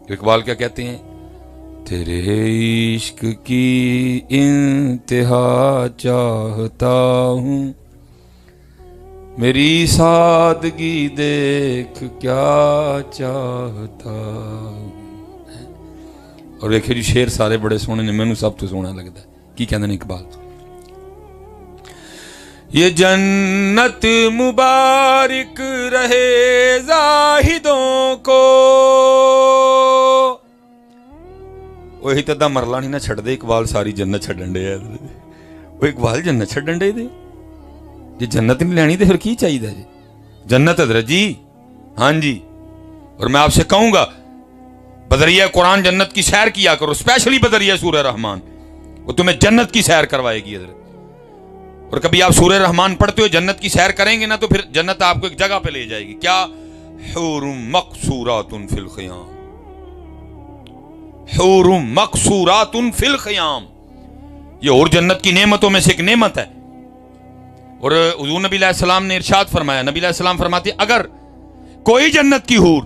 اقبال کیا کہتے ہیں؟ تیرے عشق کی انتہا چاہتا ہوں، میری سادگی دیکھ کیا چاہتا ہوں. اور دیکھے جی شیر سارے بڑے سونے نے، مینوں سب تو سونا لگتا ہے. کی کہندے نے اقبال؟ یہ جنت مبارک رہے زاہدوں کو. وہی تدا مرلا نہیں نہ چھڑ دے اقبال ساری جنت چھڑن دے. وہ اقبال جنت چھڑن دے جی جنت نہیں لینی تو پھر کی چاہیے جی؟ جنت حضرت جی، ہاں جی. اور میں آپ سے کہوں گا بدریہ قرآن جنت کی سیر کیا کرو، اسپیشلی بدریہ سورہ رحمان، وہ تمہیں جنت کی سیر کروائے گی حضرت. اور کبھی آپ سورہ رحمان پڑھتے ہو جنت کی سیر کریں گے نا تو پھر جنت آپ کو ایک جگہ پہ لے جائے گی. کیا؟ حور مقصورات فی الخیام، حور مقصورات فی الخیام. یہ اور جنت کی نعمتوں میں سے ایک نعمت ہے. اور حضور نبی علیہ السلام نے ارشاد فرمایا، نبی علیہ السلام فرماتے اگر کوئی جنت کی حور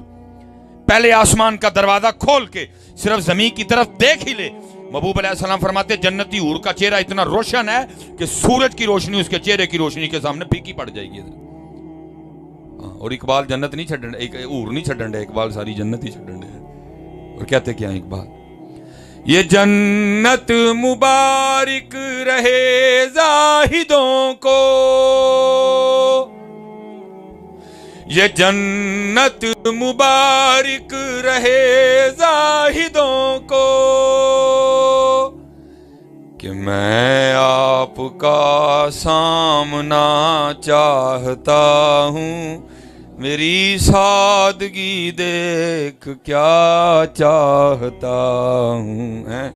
پہلے آسمان کا دروازہ کھول کے صرف زمین کی طرف دیکھ ہی لے، محبوب علیہ السلام فرماتے جنتی حور کا چہرہ اتنا روشن ہے کہ سورج کی روشنی اس کے چہرے کی روشنی کے سامنے پھیکی پڑ جائے گی. اور اقبال جنت نہیں چھڈن، حور نہیں چھڈن دے، اقبال ساری جنت ہی چھڈن دے. اور کہتے کیا ہیں اقبال؟ یہ جنت مبارک رہے زاہدوں کو، یہ جنت مبارک رہے زاہدوں کو، کہ میں آپ کا سامنا چاہتا ہوں، میری سادگی دیکھ کیا چاہتا ہوں.